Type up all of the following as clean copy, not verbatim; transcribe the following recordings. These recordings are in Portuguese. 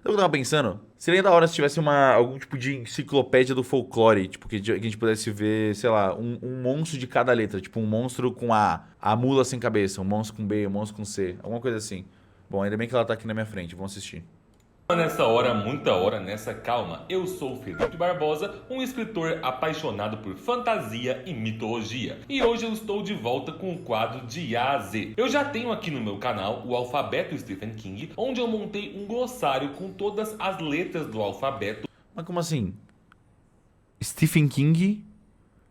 Sabe o que eu tava pensando? Seria da hora se tivesse algum tipo de enciclopédia do folclore, tipo, que a gente pudesse ver, sei lá, um monstro de cada letra. Tipo, um monstro com a mula sem cabeça, um monstro com B, um monstro com C, alguma coisa assim. Bom, ainda bem que ela tá aqui na minha frente, vamos assistir. Nessa hora, muita hora, nessa calma, eu sou Felipe Barbosa, um escritor apaixonado por fantasia e mitologia. E hoje eu estou de volta com o quadro de A a Z. Eu já tenho aqui no meu canal o Alfabeto Stephen King, onde eu montei um glossário com todas as letras do alfabeto. Mas como assim? Stephen King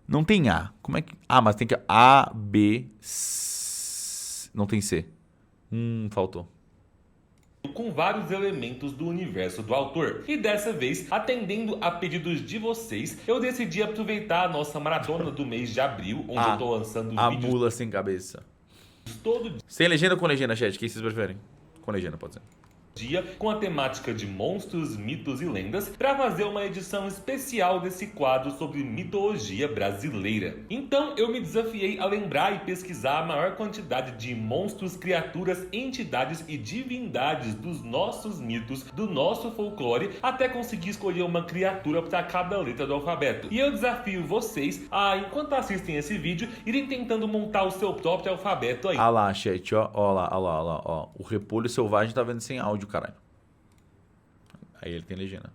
não tem A. Como é que... Ah, mas tem que... A, B, C... Não tem C. Faltou. Com vários elementos do universo do autor. E dessa vez, atendendo a pedidos de vocês, eu decidi aproveitar a nossa maratona do mês de abril, onde eu tô lançando A vídeos mula sem cabeça. todo Sem legenda ou com legenda, chat? O que vocês preferem? Com legenda, pode ser. dia com a temática de monstros, mitos e lendas para fazer uma edição especial desse quadro sobre mitologia brasileira. Então eu me desafiei a lembrar e pesquisar a maior quantidade de monstros, criaturas, entidades e divindades dos nossos mitos, do nosso folclore, até conseguir escolher uma criatura para cada letra do alfabeto. E eu desafio vocês a, enquanto assistem esse vídeo, irem tentando montar o seu próprio alfabeto aí. Ah lá, chat, ó. Ó lá, ó lá, ó lá, ó. O repolho selvagem tá vendo sem áudio, caralho. Aí ele tem legenda.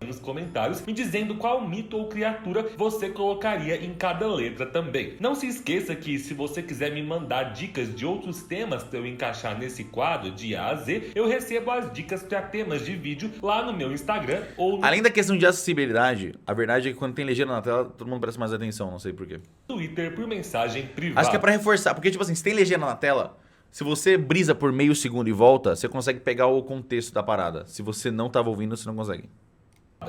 Nos comentários, me dizendo qual mito ou criatura você colocaria em cada letra também. Não se esqueça que se você quiser me mandar dicas de outros temas para eu encaixar nesse quadro de A a Z, eu recebo as dicas para temas de vídeo lá no meu Instagram ou no Além da questão de acessibilidade, a verdade é que quando tem legenda na tela, todo mundo presta mais atenção, não sei porquê. Twitter por mensagem privada. Acho que é pra reforçar, porque tipo assim, se tem legenda na tela, se você brisa por meio segundo e volta, você consegue pegar o contexto da parada. Se você não tava ouvindo, você não consegue.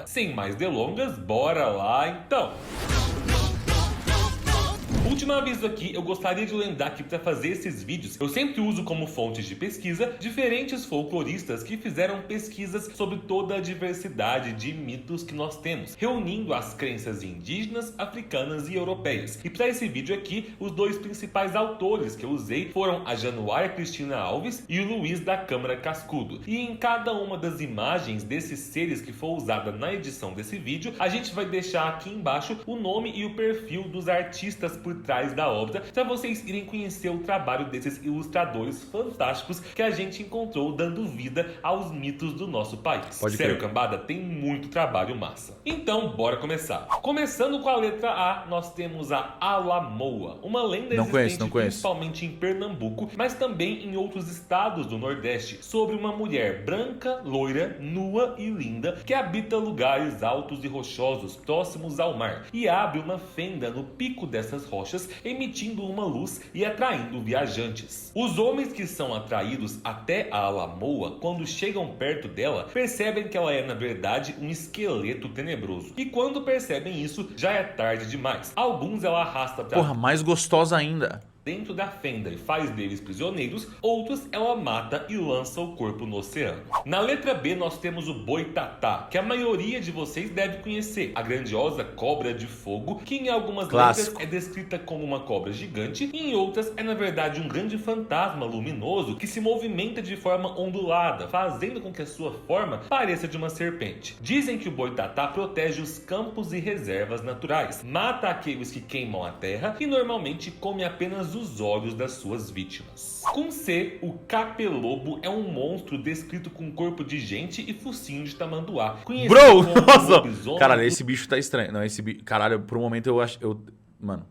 Sem mais delongas, bora lá então! Último aviso aqui, eu gostaria de lembrar que para fazer esses vídeos, eu sempre uso como fontes de pesquisa diferentes folcloristas que fizeram pesquisas sobre toda a diversidade de mitos que nós temos, reunindo as crenças indígenas, africanas e europeias. E para esse vídeo aqui, os dois principais autores que eu usei foram a Januária Cristina Alves e o Luiz da Câmara Cascudo. E em cada uma das imagens desses seres que for usada na edição desse vídeo, a gente vai deixar aqui embaixo o nome e o perfil dos artistas por trás da obra, para vocês irem conhecer o trabalho desses ilustradores fantásticos que a gente encontrou dando vida aos mitos do nosso país. Pode Sério, crer. cambada, tem muito trabalho massa. Então, bora começar. Começando com a letra A, nós temos a Alamoa, uma lenda Não conheço, existente não conheço. principalmente em Pernambuco, mas também em outros estados do Nordeste, sobre uma mulher branca, loira, nua e linda que habita lugares altos e rochosos próximos ao mar e abre uma fenda no pico dessas rochas, emitindo uma luz e atraindo viajantes. Os homens que são atraídos até a Alamoa, quando chegam perto dela, percebem que ela é na verdade um esqueleto tenebroso. E quando percebem isso, já é tarde demais. Alguns ela arrasta para Porra, mais gostosa ainda. dentro da fenda e faz deles prisioneiros, outros ela mata e lança o corpo no oceano. Na letra B nós temos o Boitatá, que a maioria de vocês deve conhecer, a grandiosa cobra de fogo, que em algumas Clássico. letras é descrita como uma cobra gigante e em outras é na verdade um grande fantasma luminoso que se movimenta de forma ondulada, fazendo com que a sua forma pareça de uma serpente. Dizem que o Boitatá protege os campos e reservas naturais, mata aqueles que queimam a terra e normalmente come apenas os olhos das suas vítimas. Com C, o capelobo é um monstro descrito com corpo de gente e focinho de tamanduá. Conhecido Bro, como nossa! lobisomem Caralho, esse bicho tá estranho. Não, esse bicho... Caralho, por um momento eu acho... Mano,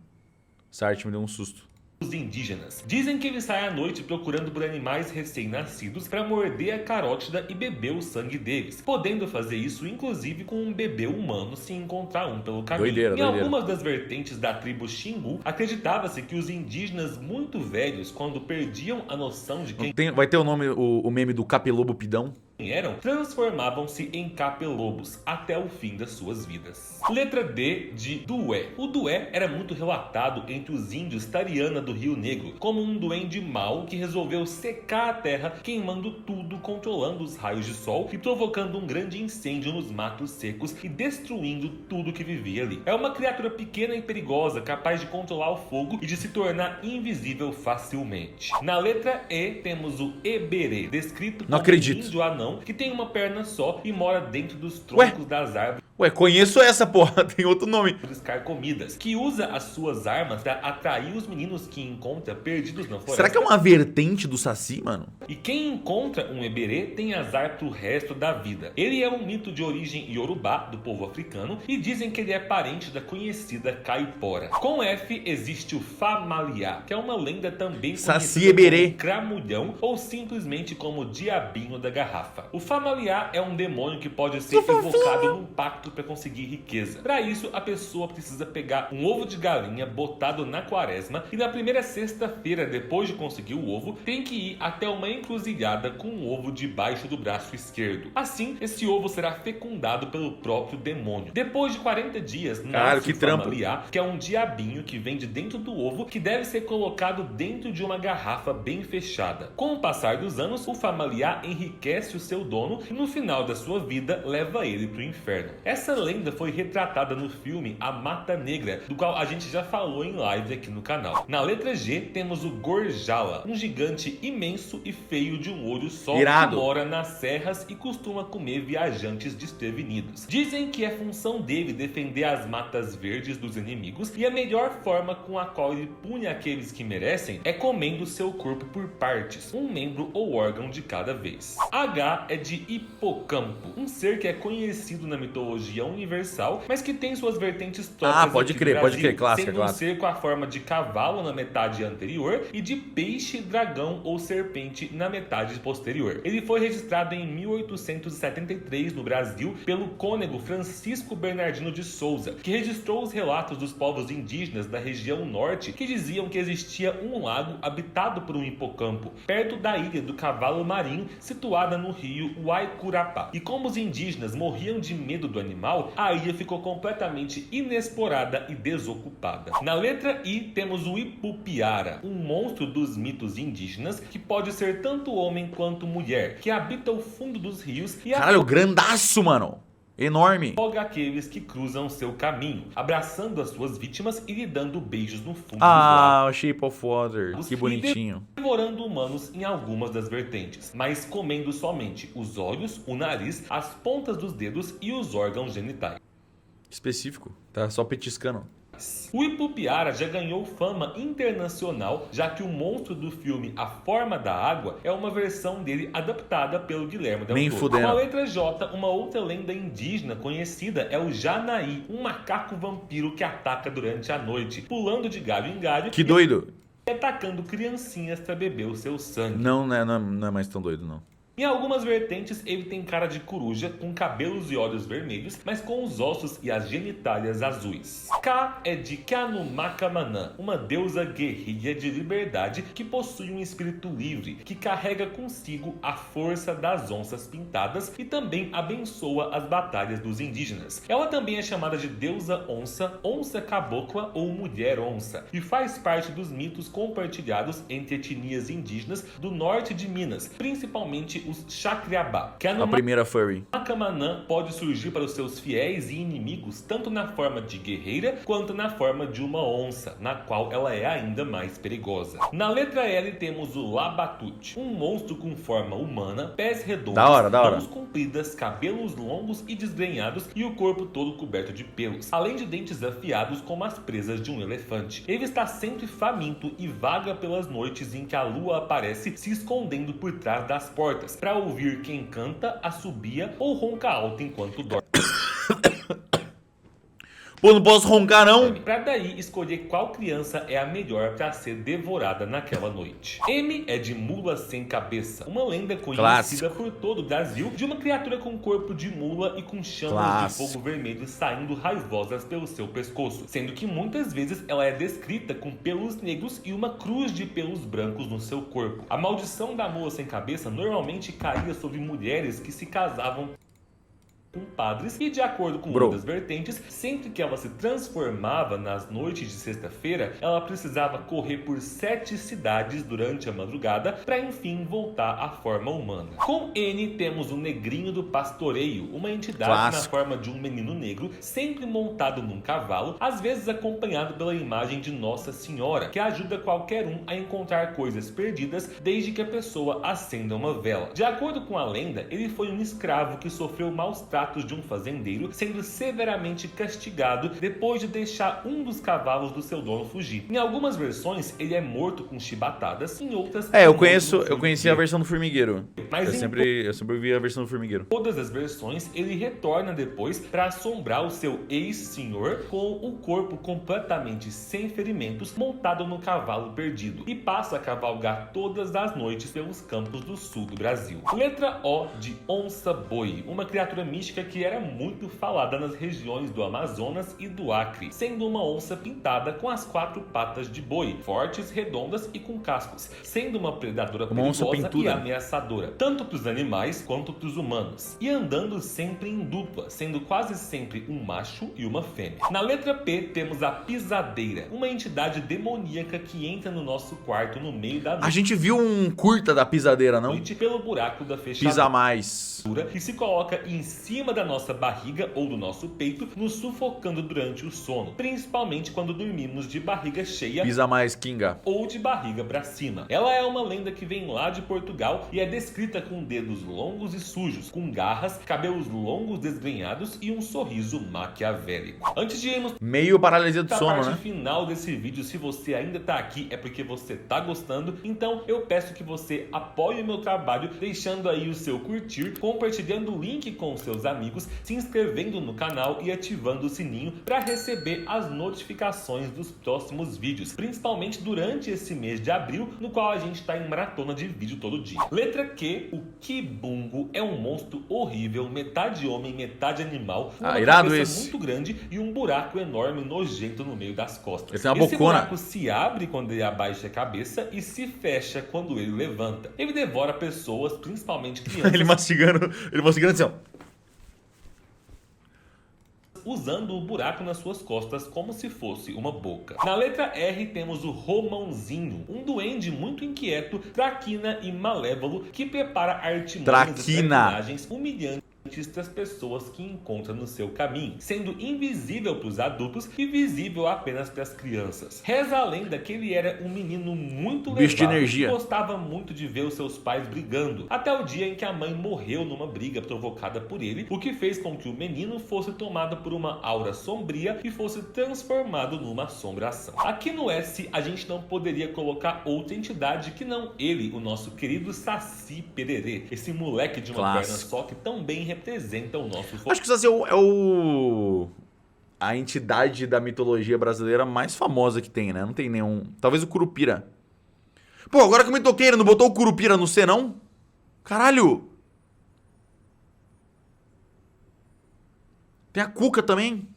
essa arte me deu um susto. dos indígenas. Dizem que ele sai à noite procurando por animais recém-nascidos para morder a carótida e beber o sangue deles, podendo fazer isso inclusive com um bebê humano se encontrar um pelo caminho. Doideira, Em doideira. algumas das vertentes da tribo Xingu, acreditava-se que os indígenas muito velhos, quando perdiam a noção de quem Vai ter o nome, o meme do capelobo pidão? eram, transformavam-se em capelobos até o fim das suas vidas. Letra D de Dué. O Dué era muito relatado entre os índios Tariana do Rio Negro como um duende mau que resolveu secar a terra, queimando tudo, controlando os raios de sol e provocando um grande incêndio nos matos secos e destruindo tudo que vivia ali. É uma criatura pequena e perigosa, capaz de controlar o fogo e de se tornar invisível facilmente. Na letra E temos o Eberê, descrito Não como acredito. um índio anão razão que tem uma perna só e mora dentro dos troncos das árvores. Ué, conheço essa porra, tem outro nome. Carcomidas, que usa as suas armas para atrair os meninos que encontra perdidos na floresta. Será que é uma vertente do Saci, mano? E quem encontra um Eberê tem azar pro resto da vida. Ele é um mito de origem iorubá, do povo africano, e dizem que ele é parente da conhecida caipora. Com F existe o Famaliá, que é uma lenda também Saci Eberê, como Cramulhão ou simplesmente como Diabinho da Garrafa. O Famaliá é um demônio que pode ser evocado num pacto para conseguir riqueza. Para isso, a pessoa precisa pegar um ovo de galinha botado na quaresma e na primeira sexta-feira depois de conseguir o ovo, tem que ir até uma encruzilhada com um ovo debaixo do braço esquerdo. Assim, esse ovo será fecundado pelo próprio demônio. Depois de 40 dias, nasce o Famaliá, que é um diabinho que vem de dentro do ovo, que deve ser colocado dentro de uma garrafa bem fechada. Com o passar dos anos, o Famaliá enriquece o seu dono e no final da sua vida leva ele para o inferno. Essa lenda foi retratada no filme A Mata Negra, do qual a gente já falou em live aqui no canal. Na letra G temos o Gorjala, um gigante imenso e feio de um olho só, irado, que mora nas serras e costuma comer viajantes desprevenidos. Dizem que é função dele defender as matas verdes dos inimigos e a melhor forma com a qual ele pune aqueles que merecem é comendo seu corpo por partes, um membro ou órgão de cada vez. H é de hipocampo, um ser que é conhecido na mitologia universal, mas que tem suas vertentes próprias. Pode crer, clássica, sendo um ser com a forma de cavalo na metade anterior e de peixe, dragão ou serpente na metade posterior. Ele foi registrado em 1873 no Brasil pelo cônego Francisco Bernardino de Souza, que registrou os relatos dos povos indígenas da região norte que diziam que existia um lago habitado por um hipocampo, perto da ilha do Cavalo Marinho, situada no rio Uaicurapá. E como os indígenas morriam de medo do animal, a ilha ficou completamente inexplorada e desocupada. Na letra I temos o Ipupiara, um monstro dos mitos indígenas que pode ser tanto homem quanto mulher, que habita o fundo dos rios e caralho, grandaço, mano. Enorme. Afoga aqueles que cruzam seu caminho, abraçando as suas vítimas e lhe dando beijos no fundo dos o Shape of Water. Que bonitinho. Devorando humanos em algumas das vertentes, mas comendo somente os olhos, o nariz, as pontas dos dedos e os órgãos genitais. Específico. Tá só petiscando. O Ipupiara já ganhou fama internacional, já que o monstro do filme A Forma da Água é uma versão dele adaptada pelo Guilherme Del Toro. Com a letra J, uma outra lenda indígena conhecida é o Janaí, um macaco vampiro que ataca durante a noite, pulando de galho em galho. Que doido! E atacando criancinhas para beber o seu sangue. Não é mais tão doido, não. Em algumas vertentes, ele tem cara de coruja, com cabelos e olhos vermelhos, mas com os ossos e as genitálias azuis. K é de Kanumacamanã, uma deusa guerrilha de liberdade que possui um espírito livre, que carrega consigo a força das onças pintadas e também abençoa as batalhas dos indígenas. Ela também é chamada de deusa onça, onça cabocla ou mulher onça, e faz parte dos mitos compartilhados entre etnias indígenas do norte de Minas, principalmente os Chacriabá. A primeira furry. Macamanã pode surgir para os seus fiéis e inimigos tanto na forma de guerreira quanto na forma de uma onça, na qual ela é ainda mais perigosa. Na letra L temos o Labatute, um monstro com forma humana, pés redondos, mãos compridas, cabelos longos e desgrenhados e o corpo todo coberto de pelos, além de dentes afiados como as presas de um elefante. Ele está sempre faminto e vaga pelas noites em que a lua aparece se escondendo por trás das portas, para ouvir quem canta, assobia ou ronca alto enquanto dorme. Pô, não posso roncar não. Pra daí escolher qual criança é a melhor pra ser devorada naquela noite. M é de mula sem cabeça, uma lenda conhecida por todo o Brasil de uma criatura com corpo de mula e com chamas de fogo vermelho saindo raivosas pelo seu pescoço, sendo que muitas vezes ela é descrita com pelos negros e uma cruz de pelos brancos no seu corpo. A maldição da mula sem cabeça normalmente caía sobre mulheres que se casavam padres e, de acordo com uma das vertentes, sempre que ela se transformava nas noites de sexta-feira, ela precisava correr por 7 cidades durante a madrugada para enfim voltar à forma humana. Com N temos o Negrinho do Pastoreio, uma entidade na forma de um menino negro, sempre montado num cavalo, às vezes acompanhado pela imagem de Nossa Senhora, que ajuda qualquer um a encontrar coisas perdidas desde que a pessoa acenda uma vela. De acordo com a lenda, ele foi um escravo que sofreu maus tratos de um fazendeiro, sendo severamente castigado depois de deixar um dos cavalos do seu dono fugir. Em algumas versões, ele é morto com chibatadas, em outras... eu conheci a versão do formigueiro. Mas eu sempre vi a versão do formigueiro. Todas as versões, ele retorna depois para assombrar o seu ex-senhor com o corpo completamente sem ferimentos, montado no cavalo perdido, e passa a cavalgar todas as noites pelos campos do sul do Brasil. Letra O de onça-boi, uma criatura mística que era muito falada nas regiões do Amazonas e do Acre, sendo uma onça pintada com as 4 patas de boi, fortes, redondas e com cascos, sendo uma predadora perigosa e ameaçadora, tanto para os animais quanto para os humanos, e andando sempre em dupla, sendo quase sempre um macho e uma fêmea. Na letra P temos a pisadeira, uma entidade demoníaca que entra no nosso quarto no meio da noite. A gente viu um curta da pisadeira, não? Pelo buraco da fechadura. Pisa mais. E se coloca em cima da nossa barriga ou do nosso peito, nos sufocando durante o sono, principalmente quando dormimos de barriga cheia. Pisa mais, Kinga. Ou de barriga para cima. Ela é uma lenda que vem lá de Portugal e é descrita com dedos longos e sujos, com garras, cabelos longos desgrenhados e um sorriso maquiavélico. Antes de irmos meio paralisia do sono, né? A parte final desse vídeo, se você ainda tá aqui, é porque você tá gostando. Então eu peço que você apoie o meu trabalho, deixando aí o seu curtir, compartilhando o link com seus amigos, se inscrevendo no canal e ativando o sininho para receber as notificações dos próximos vídeos, principalmente durante esse mês de abril, no qual a gente está em maratona de vídeo todo dia. Letra Q, o Kibungo é um monstro horrível, metade homem, metade animal, com uma cabeça muito grande e um buraco enorme nojento no meio das costas. Esse bocona. Buraco se abre quando ele abaixa a cabeça e se fecha quando ele levanta. Ele devora pessoas, principalmente crianças. ele mastigando assim, ó. Usando o buraco nas suas costas como se fosse uma boca. Na letra R temos o Romãozinho, um duende muito inquieto, traquina e malévolo que prepara artimanhas e personagens humilhantes das pessoas que encontra no seu caminho, sendo invisível para os adultos e visível apenas para as crianças. Reza a lenda que ele era um menino muito levado e gostava muito de ver os seus pais brigando, até o dia em que a mãe morreu numa briga provocada por ele, o que fez com que o menino fosse tomado por uma aura sombria e fosse transformado numa assombração. Aqui no S a gente não poderia colocar outra entidade que não ele, o nosso querido Saci Pererê, esse moleque de uma perna só que tão bem representa o nosso folclore. Acho que o Saci a entidade da mitologia brasileira mais famosa que tem, né? Não tem nenhum... Talvez o Curupira. Pô, agora que eu me toquei, ele não botou o Curupira no C, não? Caralho! Tem a Cuca também.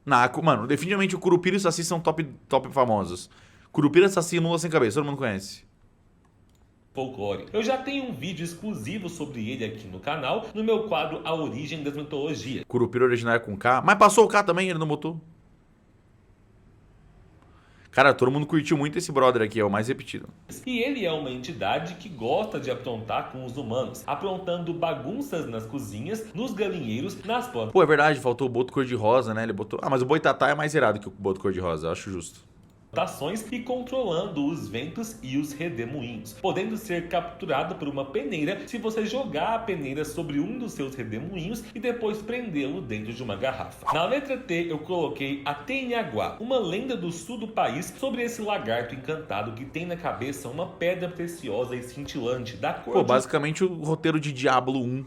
Mano, definitivamente o Curupira e o Saci são top famosos. Curupira, Saci e Mula Sem Cabeça, todo mundo conhece. Folclore. Eu já tenho um vídeo exclusivo sobre ele aqui no canal, no meu quadro A Origem das Mitologias. Curupira original é com K, mas passou o K também, ele não botou. Cara, todo mundo curtiu muito esse brother aqui, é o mais repetido. E ele é uma entidade que gosta de aprontar com os humanos, aprontando bagunças nas cozinhas, nos galinheiros, nas plantas. Pô, é verdade, faltou o boto cor-de-rosa, né? Ele botou... Ah, mas o Boitatá é mais irado que o boto cor-de-rosa, eu acho justo. E controlando os ventos e os redemoinhos, podendo ser capturado por uma peneira se você jogar a peneira sobre um dos seus redemoinhos e depois prendê-lo dentro de uma garrafa. Na letra T eu coloquei a Tenhaguá, uma lenda do sul do país sobre esse lagarto encantado que tem na cabeça uma pedra preciosa e cintilante da cor Pô, basicamente o roteiro de Diablo 1.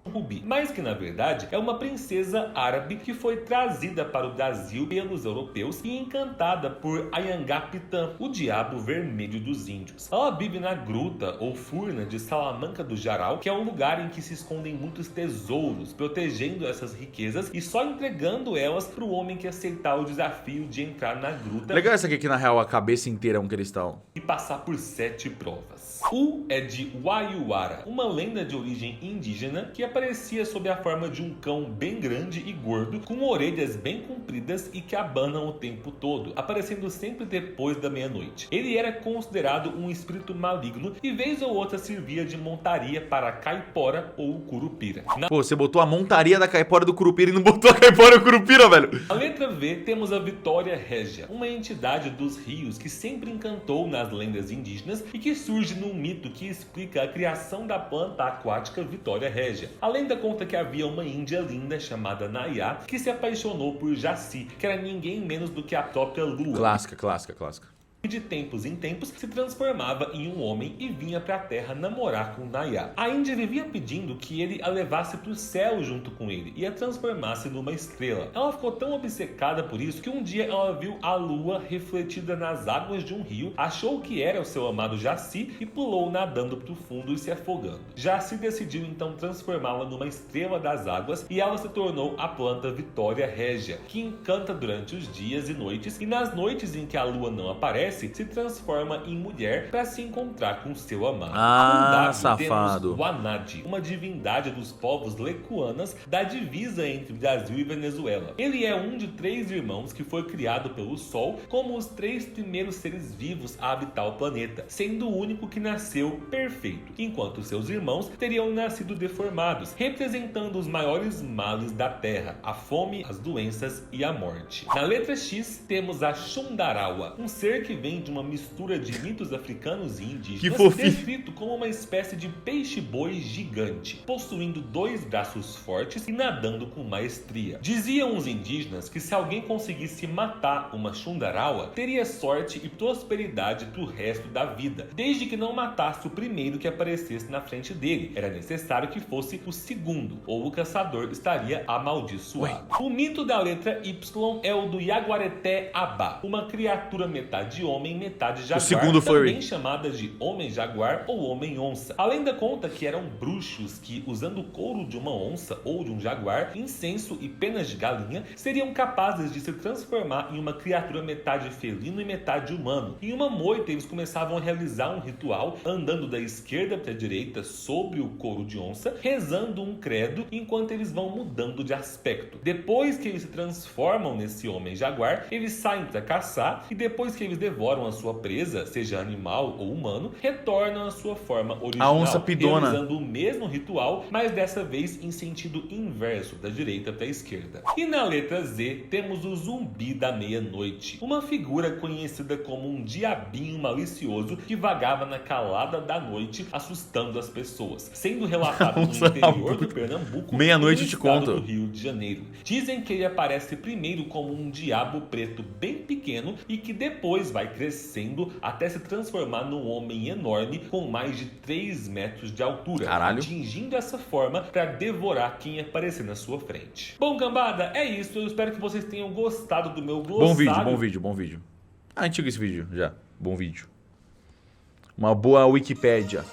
Rubi, mas que na verdade é uma princesa árabe que foi trazida para o Brasil pelos europeus e encantada por Anhangá-Pitã, o diabo vermelho dos índios. Ela vive na gruta ou furna de Salamanca do Jaral, que é um lugar em que se escondem muitos tesouros, protegendo essas riquezas e só entregando elas para o homem que aceitar o desafio de entrar na gruta. Legal essa aqui que na real a cabeça inteira é um cristal. E passar por 7 provas. U é de Waiuara, uma lenda de origem indígena que aparecia sob a forma de um cão bem grande e gordo, com orelhas bem compridas e que abanam o tempo todo, aparecendo sempre depois da meia-noite. Ele era considerado um espírito maligno e vez ou outra servia de montaria para a caipora ou curupira. Pô, você botou a montaria da caipora do curupira e não botou a caipora do curupira, velho. Na letra V temos a Vitória Régia, uma entidade dos rios que sempre encantou nas lendas indígenas e que surge num mito que explica a criação da planta aquática Vitória Régia. A lenda conta que havia uma índia linda chamada Nayá que se apaixonou por Jaci, que era ninguém menos do que a própria Lua. Clássica. E de tempos em tempos se transformava em um homem e vinha para a terra namorar com Nayá. A Índia vivia pedindo que ele a levasse para o céu junto com ele e a transformasse numa estrela. Ela ficou tão obcecada por isso que um dia ela viu a lua refletida nas águas de um rio, achou que era o seu amado Jaci e pulou nadando para o fundo e se afogando. Jaci decidiu então transformá-la numa estrela das águas e ela se tornou a planta Vitória Régia, que encanta durante os dias e noites, e nas noites em que a lua não aparece, se transforma em mulher para se encontrar com seu amado. Safado. Temos Wanadi, uma divindade dos povos lecuanas da divisa entre Brasil e Venezuela. Ele é um de 3 irmãos que foi criado pelo Sol como os 3 primeiros seres vivos a habitar o planeta, sendo o único que nasceu perfeito, enquanto seus irmãos teriam nascido deformados, representando os maiores males da Terra, a fome, as doenças e a morte. Na letra X temos a Xundarawa, um ser que vem de uma mistura de mitos africanos e indígenas, descrito como uma espécie de peixe-boi gigante, possuindo 2 braços fortes e nadando com maestria. Diziam os indígenas que se alguém conseguisse matar uma Xundarawa, teria sorte e prosperidade pro resto da vida, desde que não matasse o primeiro que aparecesse na frente dele. Era necessário que fosse o segundo, ou o caçador estaria amaldiçoado. O mito da letra Y é o do Yaguareté Abá, uma criatura metade homem, metade jaguar, o segundo também chamada de homem-jaguar ou homem-onça. A lenda conta que eram bruxos que, usando o couro de uma onça ou de um jaguar, incenso e penas de galinha, seriam capazes de se transformar em uma criatura metade felino e metade humano. Em uma moita, eles começavam a realizar um ritual, andando da esquerda para a direita sobre o couro de onça, rezando um credo, enquanto eles vão mudando de aspecto. Depois que eles se transformam nesse homem-jaguar, eles saem para caçar e depois que eles devoram a sua presa, seja animal ou humano, retornam à sua forma original, a onça pidona, realizando o mesmo ritual, mas dessa vez em sentido inverso, da direita para a esquerda. E na letra Z temos o Zumbi da Meia-Noite, uma figura conhecida como um diabinho malicioso que vagava na calada da noite, assustando as pessoas, sendo relatado no interior do Pernambuco e no estado do Rio de Janeiro. Dizem que ele aparece primeiro como um diabo preto bem pequeno e que depois vai crescendo até se transformar num homem enorme com mais de 3 metros de altura, atingindo essa forma para devorar quem aparecer na sua frente. Bom, cambada, é isso. Eu espero que vocês tenham gostado do meu glossário. Bom vídeo. Antigo esse vídeo já. Bom vídeo. Uma boa Wikipédia.